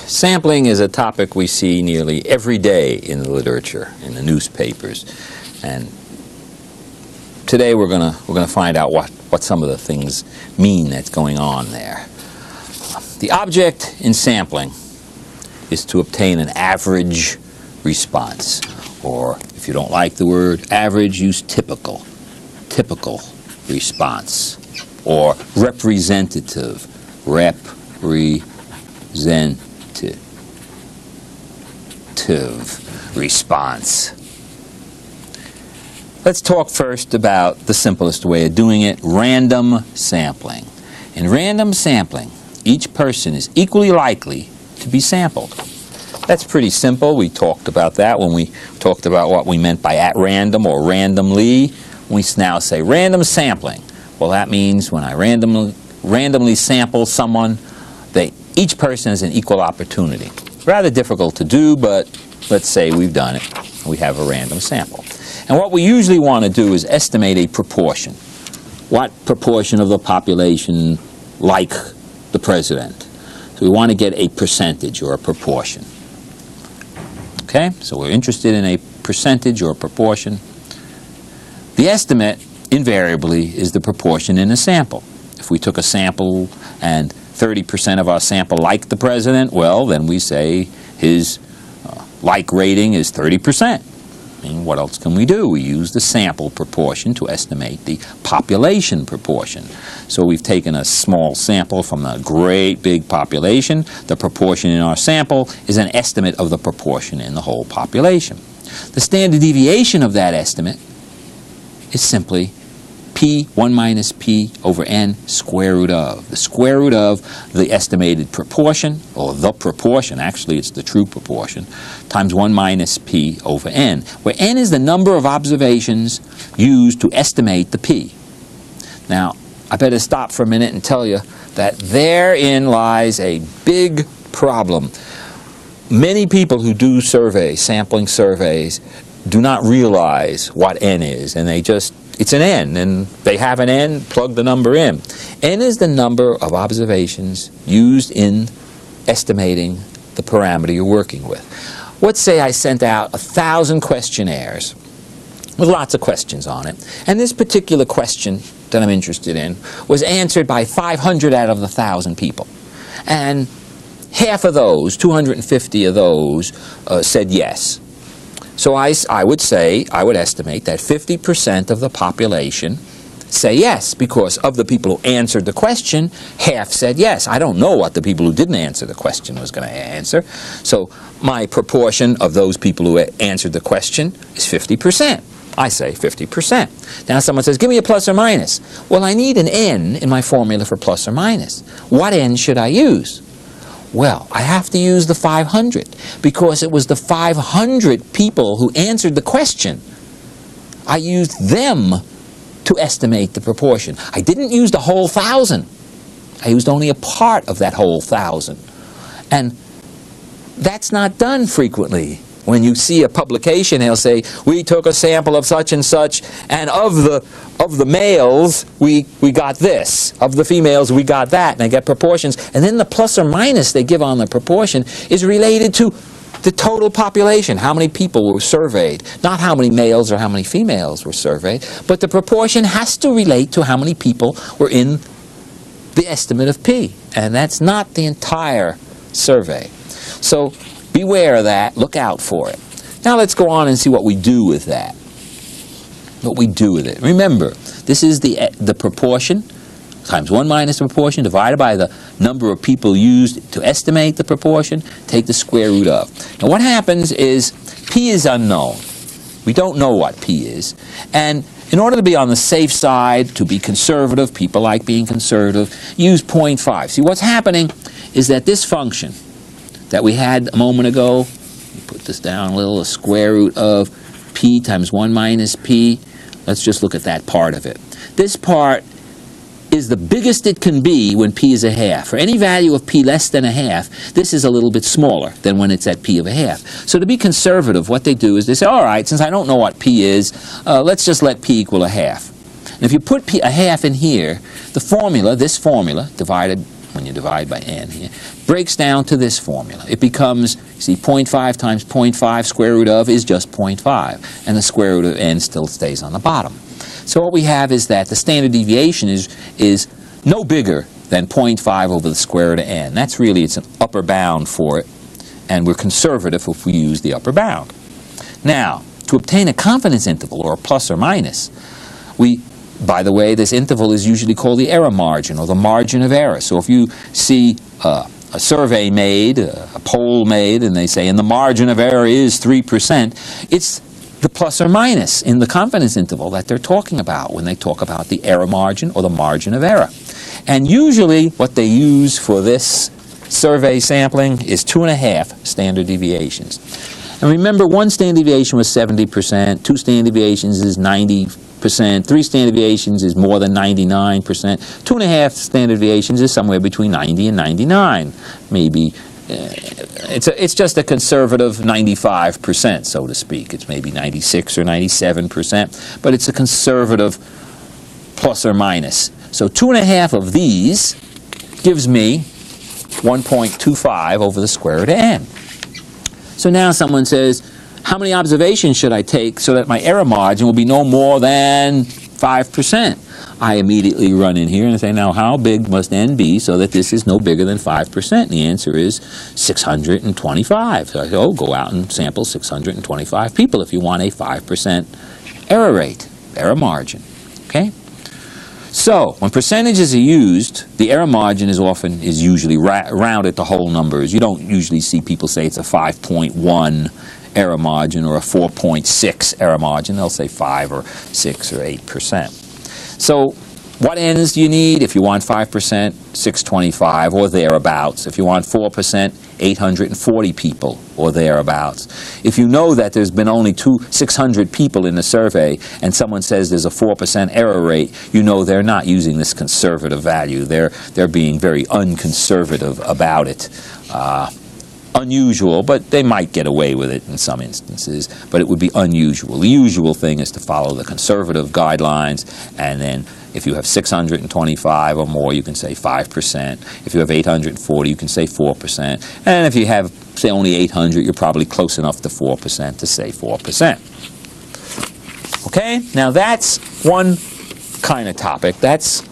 Sampling is a topic we see nearly every day in the literature, in the newspapers, and today we're gonna find out what some of the things mean that's going on there. The object in sampling is to obtain an average response, or if you don't like the word average, use typical response, or representative response. Let's talk first about the simplest way of doing it, random sampling. In random sampling, each person is equally likely to be sampled. That's pretty simple. We talked about that when we talked about what we meant by at random or randomly. We now say random sampling. Well, that means when I randomly sample someone, each person has an equal opportunity. Rather difficult to do, but let's say we've done it. We have a random sample. And what we usually want to do is estimate a proportion. What proportion of the population like the president? So we want to get a percentage or a proportion. Okay, so we're interested in a percentage or a proportion. The estimate, invariably, is the proportion in a sample. If we took a sample and 30% of our sample liked the president, well, then we say his like rating is 30%. I mean, what else can we do? We use the sample proportion to estimate the population proportion. So we've taken a small sample from a great big population. The proportion in our sample is an estimate of the proportion in the whole population. The standard deviation of that estimate is simply p, 1 minus p over n, square root of. The square root of the estimated proportion, or the proportion, actually it's the true proportion, times 1 minus p over n, where n is the number of observations used to estimate the p. Now, I better stop for a minute and tell you that therein lies a big problem. Many people who do surveys, sampling surveys, do not realize what n is, and it's an n, and they have an n, plug the number in. N is the number of observations used in estimating the parameter you're working with. Let's say I sent out 1,000 questionnaires with lots of questions on it, and this particular question that I'm interested in was answered by 500 out of the 1,000 people. And half of those, 250 of those, said yes. So I would estimate that 50% of the population say yes, because of the people who answered the question, half said yes. I don't know what the people who didn't answer the question was going to answer. So my proportion of those people who answered the question is 50%. I say 50%. Now someone says, give me a plus or minus. Well, I need an n in my formula for plus or minus. What n should I use? Well, I have to use the 500 because it was the 500 people who answered the question. I used them to estimate the proportion. I didn't use the whole 1,000. I used only a part of that whole 1,000. And that's not done frequently. When you see a publication, they'll say, we took a sample of such and such, and of the males, we got this. Of the females, we got that. And they get proportions. And then the plus or minus they give on the proportion is related to the total population. How many people were surveyed. Not how many males or how many females were surveyed. But the proportion has to relate to how many people were in the estimate of P. And that's not the entire survey. So beware of that. Look out for it. Now let's go on and see what we do with that. What we do with it. Remember, this is the proportion times 1 minus the proportion divided by the number of people used to estimate the proportion. Take the square root of. Now what happens is P is unknown. We don't know what P is. And in order to be on the safe side, to be conservative, people like being conservative, use 0.5. See, what's happening is that this function that we had a moment ago, put this down a little, a square root of P times 1 minus P. Let's just look at that part of it. This part is the biggest it can be when P is a half. For any value of P less than a half, this is a little bit smaller than when it's at P of a half. So to be conservative, what they do is they say, all right, since I don't know what P is, let's just let P equal a half. And if you put a half in here, the formula, this formula, divided when you divide by n here, breaks down to this formula. It becomes, see, 0.5 times 0.5 square root of is just 0.5, and the square root of n still stays on the bottom. So what we have is that the standard deviation is no bigger than 0.5 over the square root of n. That's really, it's an upper bound for it, and we're conservative if we use the upper bound. Now, to obtain a confidence interval, or a plus or minus, by the way, this interval is usually called the error margin, or the margin of error. So if you see a survey made, a poll made, and they say, and the margin of error is 3%, it's the plus or minus in the confidence interval that they're talking about when they talk about the error margin or the margin of error. And usually what they use for this survey sampling is 2.5 standard deviations. And remember, one standard deviation was 70%, 2 standard deviations is 90%, 3 standard deviations is more than 99%, 2.5 standard deviations is somewhere between 90 and 99. Maybe it's just a conservative 95%, so to speak. It's maybe 96 or 97%, but it's a conservative plus or minus. So 2.5 of these gives me 1.25 over the square root of n. So now someone says, how many observations should I take so that my error margin will be no more than 5%? I immediately run in here and say, now how big must n be so that this is no bigger than 5%? And the answer is 625. So I say, oh, go out and sample 625 people if you want a 5% error rate, error margin. Okay? So, when percentages are used, the error margin is usually rounded to whole numbers. You don't usually see people say it's a 5.1 error margin or a 4.6 error margin. They'll say 5 or 6 or 8%. So, what n's do you need? If you want 5%, 625 or thereabouts. If you want 4%, 840 people or thereabouts. If you know that there's been only 600 people in the survey and someone says there's a 4% error rate, you know they're not using this conservative value. They're being very unconservative about it. Unusual, but they might get away with it in some instances, but it would be unusual. The usual thing is to follow the conservative guidelines, and then if you have 625 or more, you can say 5%. If you have 840, you can say 4%. And if you have, say, only 800, you're probably close enough to 4% to say 4%. Okay? Now that's one kind of topic. That's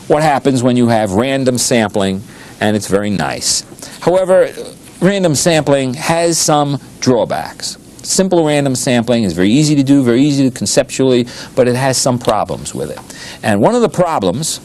what happens when you have random sampling, and it's very nice. However, random sampling has some drawbacks. Simple random sampling is very easy to do, very easy to conceptually, but it has some problems with it. And one of the problems,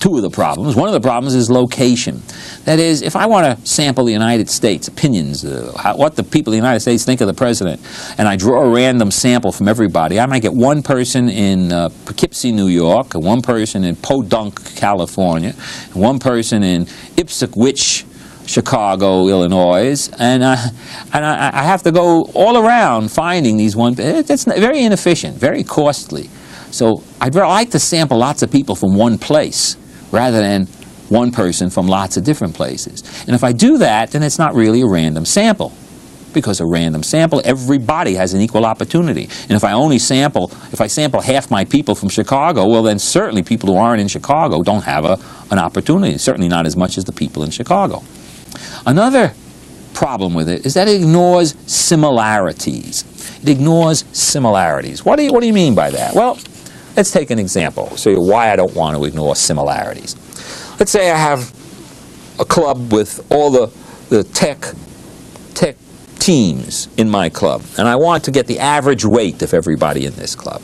one of the problems is location. That is, if I want to sample the United States opinions, what the people of the United States think of the president, and I draw a random sample from everybody, I might get one person in Poughkeepsie, New York, and one person in Podunk, California, and one person in Ipswich, Chicago, Illinois, and I have to go all around finding these ones. It's very inefficient, very costly. So I'd like to sample lots of people from one place rather than one person from lots of different places. And if I do that, then it's not really a random sample. Because a random sample, everybody has an equal opportunity. And if I sample half my people from Chicago, well then certainly people who aren't in Chicago don't have an opportunity, certainly not as much as the people in Chicago. Another problem with it is that it ignores similarities. It ignores similarities. What do you mean by that? Well, let's take an example. I'll show you why I don't want to ignore similarities. Let's say I have a club with all the tech teams in my club, and I want to get the average weight of everybody in this club.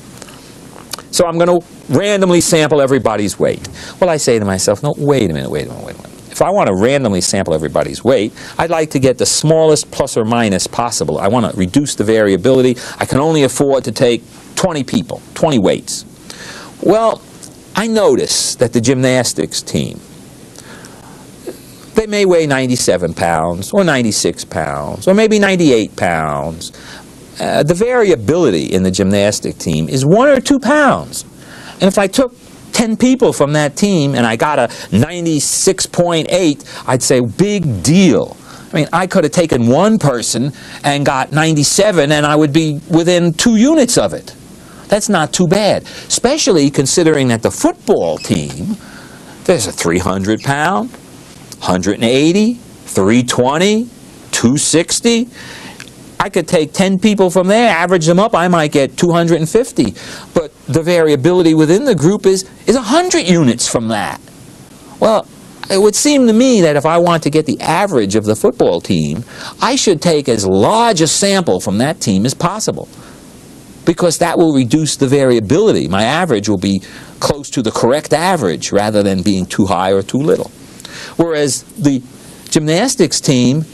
So I'm going to randomly sample everybody's weight. Well, I say to myself, no, wait a minute. If I want to randomly sample everybody's weight, I'd like to get the smallest plus or minus possible. I want to reduce the variability. I can only afford to take 20 people, 20 weights. Well, I notice that the gymnastics team, they may weigh 97 pounds or 96 pounds or maybe 98 pounds. The variability in the gymnastic team is 1 or 2 pounds. And if I took 10 people from that team and I got a 96.8, I'd say big deal. I mean, I could have taken one person and got 97 and I would be within 2 units of it. That's not too bad, especially considering that the football team, There's a 300 pound, 180, 320, 260. I could take 10 people from there, average them up, I might get 250. But the variability within the group is 100 units from that. Well, it would seem to me that if I want to get the average of the football team, I should take as large a sample from that team as possible, because that will reduce the variability. My average will be close to the correct average rather than being too high or too little. Whereas the gymnastics team,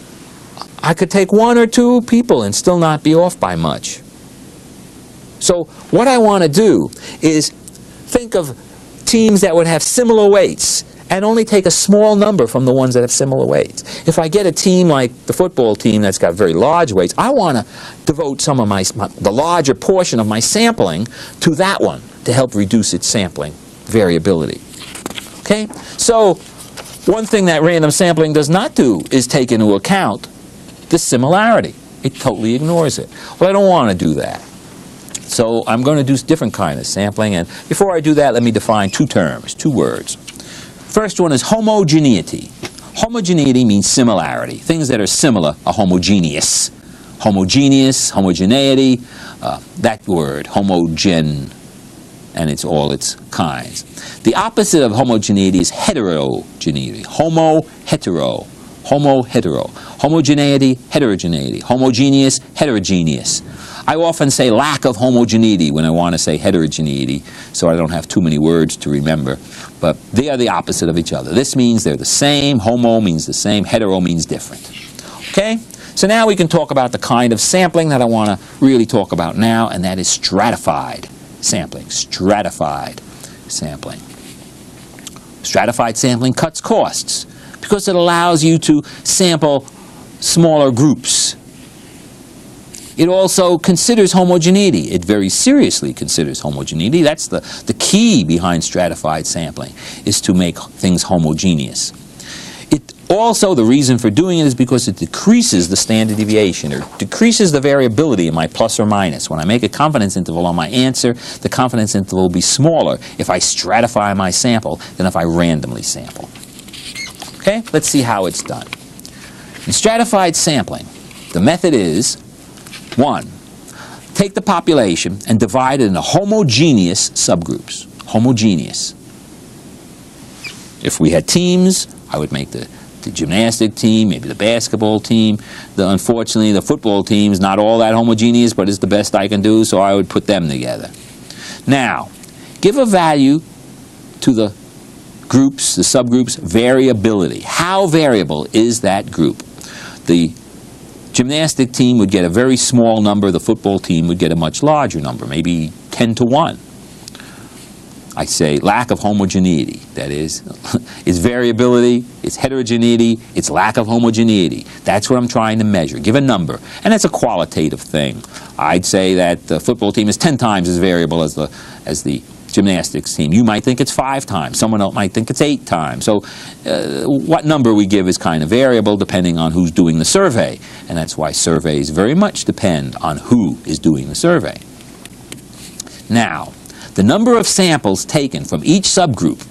I could take 1 or 2 people and still not be off by much. So what I want to do is think of teams that would have similar weights and only take a small number from the ones that have similar weights. If I get a team like the football team that's got very large weights, I want to devote some of the larger portion of my sampling to that one to help reduce its sampling variability. Okay? So one thing that random sampling does not do is take into account the similarity. It totally ignores it. Well, I don't want to do that. So I'm going to do different kind of sampling, and before I do that, let me define 2 terms, 2 words. First one is homogeneity. Homogeneity means similarity. Things that are similar are homogeneous. Homogeneous, homogeneity, that word, homogen, and it's all its kinds. The opposite of homogeneity is heterogeneity. Homo-hetero. Homo-hetero. Homogeneity, heterogeneity. Homogeneous, heterogeneous. I often say lack of homogeneity when I want to say heterogeneity, so I don't have too many words to remember. But they are the opposite of each other. This means they're the same. Homo means the same. Hetero means different. Okay? So now we can talk about the kind of sampling that I want to really talk about now, and that is stratified sampling. Stratified sampling. Stratified sampling cuts costs because it allows you to sample smaller groups. It also considers homogeneity. It very seriously considers homogeneity. That's the key behind stratified sampling, is to make things homogeneous. It also, the reason for doing it is because it decreases the standard deviation, or decreases the variability in my plus or minus. When I make a confidence interval on my answer, the confidence interval will be smaller if I stratify my sample than if I randomly sample. Okay, let's see how it's done. In stratified sampling, the method is 1, take the population and divide it into homogeneous subgroups. Homogeneous. If we had teams, I would make the gymnastic team, maybe the basketball team. Unfortunately, the football team is not all that homogeneous, but it's the best I can do, so I would put them together. Now, give a value to the groups, the subgroups, variability. How variable is that group? The gymnastic team would get a very small number. The football team would get a much larger number, maybe 10 to 1. I say lack of homogeneity. That is, it's variability, it's heterogeneity, it's lack of homogeneity. That's what I'm trying to measure. Give a number. And that's a qualitative thing. I'd say that the football team is 10 times as variable as the gymnastics team. You might think it's 5 times. Someone else might think it's 8 times. So what number we give is kind of variable depending on who's doing the survey. And that's why surveys very much depend on who is doing the survey. Now, the number of samples taken from each subgroup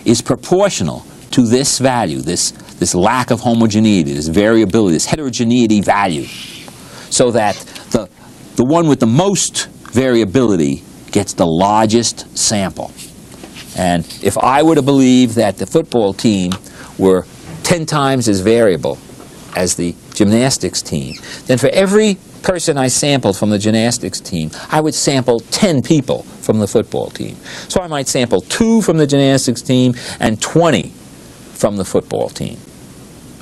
is proportional to this value, this lack of homogeneity, this variability, this heterogeneity value, so that the one with the most variability gets the largest sample. And if I were to believe that the football team were 10 times as variable as the gymnastics team, then for every person I sampled from the gymnastics team, I would sample 10 people from the football team. So I might sample 2 from the gymnastics team and 20 from the football team.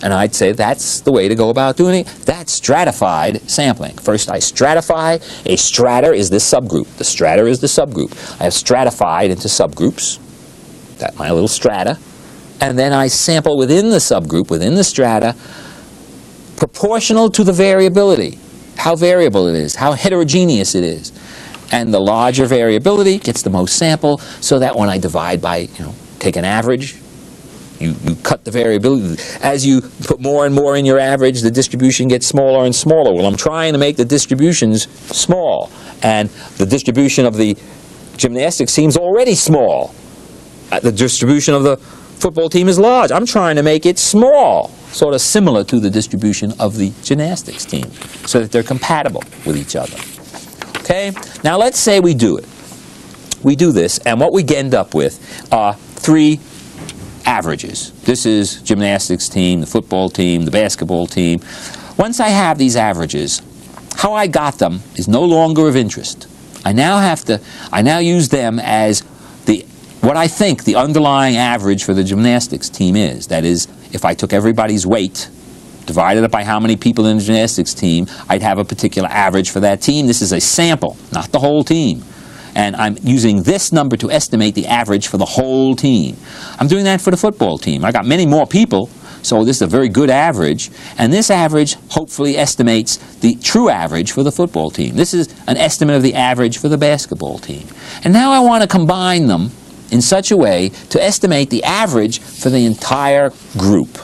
And I'd say that's the way to go about doing it. That's stratified sampling. First I stratify. A strata is this subgroup. The strata is the subgroup. I have stratified into subgroups. That's my little strata. And then I sample within the subgroup, within the strata, proportional to the variability. How variable it is, how heterogeneous it is. And the larger variability gets the most sample, so that when I divide by, take an average, you cut the variability. As you put more and more in your average, the distribution gets smaller and smaller. Well, I'm trying to make the distributions small, and the distribution of the gymnastics team is already small. The distribution of the football team is large. I'm trying to make it small, sort of similar to the distribution of the gymnastics team, so that they're compatible with each other. Okay? Now let's say we do it. We do this, and what we end up with are 3 averages. This is gymnastics team, the football team, the basketball team. Once I have these averages, how I got them is no longer of interest. I now use them as what I think the underlying average for the gymnastics team is. That is, if I took everybody's weight, divided it by how many people in the gymnastics team, I'd have a particular average for that team. This is a sample, not the whole team. And I'm using this number to estimate the average for the whole team. I'm doing that for the football team. I got many more people, so this is a very good average. And this average hopefully estimates the true average for the football team. This is an estimate of the average for the basketball team. And now I want to combine them in such a way to estimate the average for the entire group.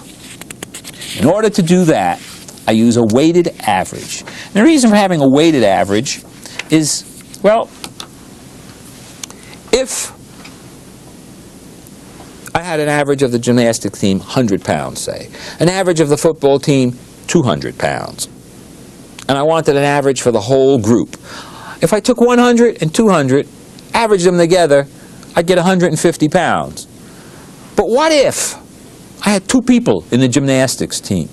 In order to do that, I use a weighted average. And the reason for having a weighted average is, well, if I had an average of the gymnastics team 100 pounds, say, an average of the football team 200 pounds, and I wanted an average for the whole group, if I took 100 and 200, averaged them together, I'd get 150 pounds. But what if I had 2 people in the gymnastics team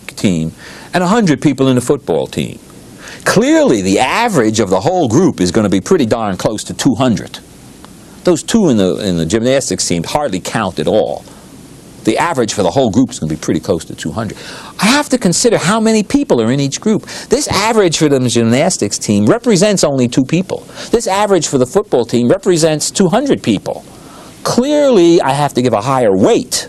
and 100 people in the football team? Clearly, the average of the whole group is going to be pretty darn close to 200. Those 2 in the gymnastics team hardly count at all. The average for the whole group is going to be pretty close to 200. I have to consider how many people are in each group. This average for the gymnastics team represents only 2 people. This average for the football team represents 200 people. Clearly, I have to give a higher weight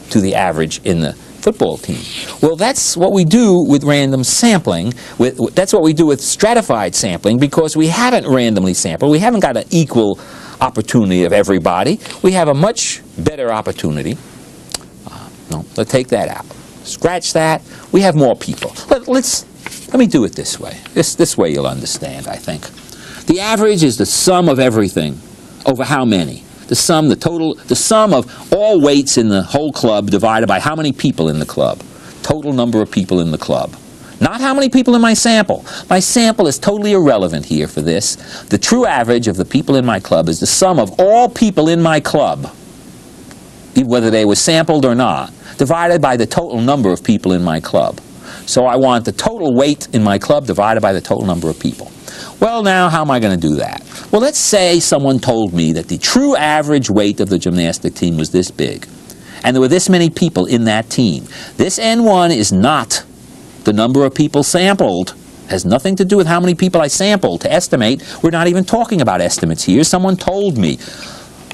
to the average in the football team. Well, that's what we do with random sampling. That's what we do with stratified sampling, because we haven't randomly sampled. We haven't got an equal opportunity of everybody. We have a much better opportunity. No, let's take that out. Scratch that. We have more people. Let me do it this way. This way you'll understand, I think. The average is the sum of everything over how many? The sum of all weights in the whole club divided by how many people in the club. Total number of people in the club. Not how many people in my sample. My sample is totally irrelevant here for this. The true average of the people in my club is the sum of all people in my club, whether they were sampled or not, divided by the total number of people in my club. So I want the total weight in my club divided by the total number of people. Well, now, how am I going to do that? Well, let's say someone told me that the true average weight of the gymnastic team was this big, and there were this many people in that team. This N1 is not the number of people sampled. It has nothing to do with how many people I sampled to estimate. We're not even talking about estimates here. Someone told me.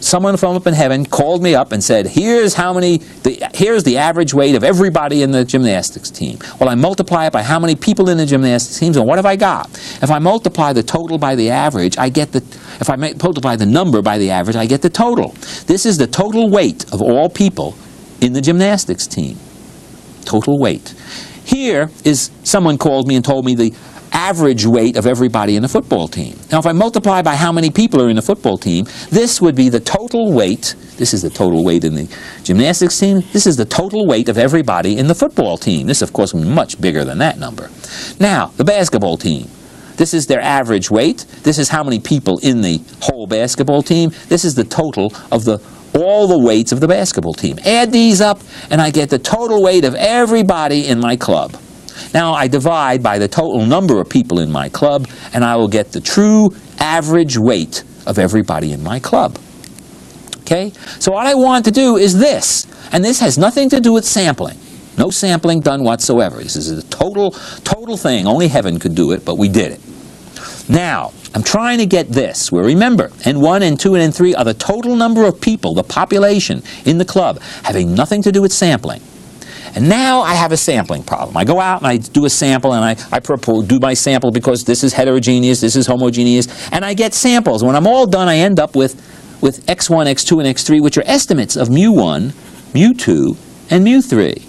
Someone from up in heaven called me up and said, here's the average weight of everybody in the gymnastics team. Well, I multiply it by how many people in the gymnastics teams, and what have I got? If I multiply the total by the average, if I multiply the number by the average, I get the total. This is the total weight of all people in the gymnastics team. Total weight. Here is someone called me and told me the average weight of everybody in the football team. Now, if I multiply by how many people are in the football team, this would be the total weight. This is the total weight in the gymnastics team. This is the total weight of everybody in the football team. This, of course, will be much bigger than that number. Now, the basketball team. This is their average weight. This is how many people in the whole basketball team. This is the total of all the weights of the basketball team. Add these up, and I get the total weight of everybody in my club. Now I divide by the total number of people in my club, and I will get the true average weight of everybody in my club. Okay? So what I want to do is this, and this has nothing to do with sampling. No sampling done whatsoever. This is a total thing. Only heaven could do it, but we did it. Now, I'm trying to get this, where remember, N1, N2, and N3 are the total number of people, the population in the club, having nothing to do with sampling. And now I have a sampling problem. I go out and I do a sample, and I do my sample because this is heterogeneous, this is homogeneous, and I get samples. When I'm all done, I end up with X1, X2, and X3, which are estimates of mu1, mu2, and mu3.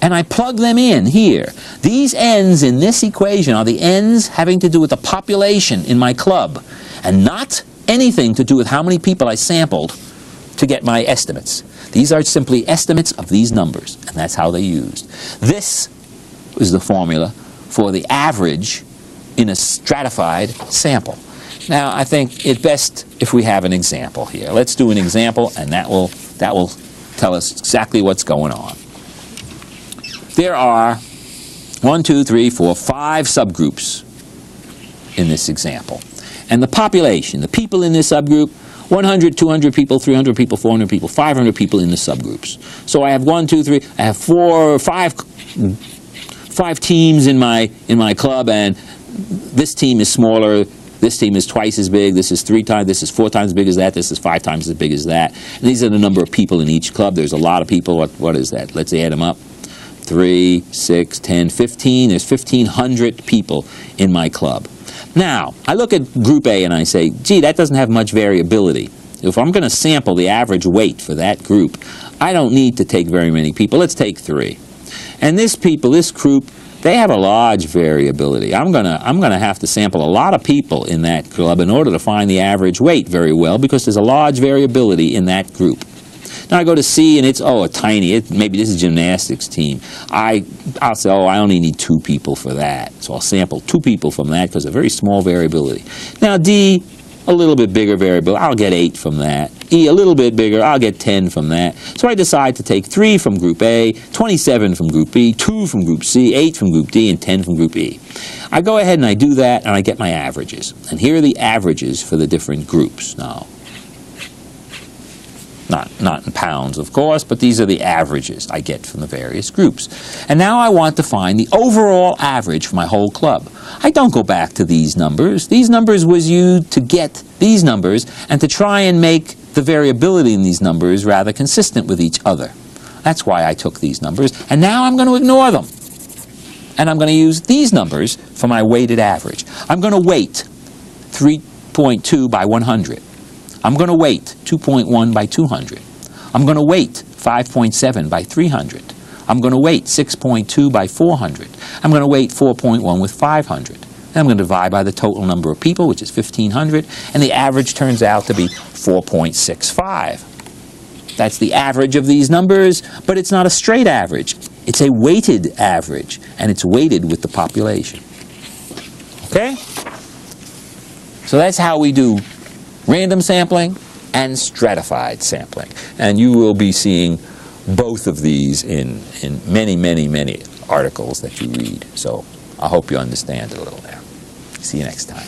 And I plug them in here. These n's in this equation are the n's having to do with the population in my club, and not anything to do with how many people I sampled to get my estimates. These are simply estimates of these numbers, and that's how they're used. This is the formula for the average in a stratified sample. Now, I think it's best if we have an example here. Let's do an example, and that will tell us exactly what's going on. There are 1, 2, 3, 4, 5 subgroups in this example. And the population, the people in this subgroup, 100, 200 people, 300 people, 400 people, 500 people in the subgroups. So I have 1, 2, 3, I have 4, 5 teams in my club, and this team is smaller, this team is twice as big, this is 3 times, this is 4 times as big as that, this is 5 times as big as that. And these are the number of people in each club. There's a lot of people. What is that? Let's add them up. 3, 6, 10, 15. There's 1,500 people in my club. Now, I look at Group A and I say, gee, that doesn't have much variability. If I'm going to sample the average weight for that group, I don't need to take very many people. Let's take 3. And this group, they have a large variability. I'm gonna have to sample a lot of people in that club in order to find the average weight very well, because there's a large variability in that group. Now I go to C, and it's maybe this is a gymnastics team. I'll say, I only need 2 people for that. So I'll sample 2 people from that because of very small variability. Now D, a little bit bigger variability, I'll get 8 from that. E, a little bit bigger, I'll get 10 from that. So I decide to take 3 from Group A, 27 from Group B, 2 from Group C, 8 from Group D, and 10 from Group E. I go ahead and I do that, and I get my averages. And here are the averages for the different groups. Now, not in pounds, of course, but these are the averages I get from the various groups. And now I want to find the overall average for my whole club. I don't go back to these numbers. These numbers was used to get these numbers and to try and make the variability in these numbers rather consistent with each other. That's why I took these numbers. And now I'm going to ignore them. And I'm going to use these numbers for my weighted average. I'm going to weight 3.2 by 100. I'm going to weight 2.1 by 200. I'm going to weight 5.7 by 300. I'm going to weight 6.2 by 400. I'm going to weight 4.1 with 500. And I'm going to divide by the total number of people, which is 1,500, and the average turns out to be 4.65. That's the average of these numbers, but it's not a straight average. It's a weighted average, and it's weighted with the population. Okay? So that's how we do random sampling and stratified sampling. And you will be seeing both of these in many, many, many articles that you read. So I hope you understand it a little now. See you next time.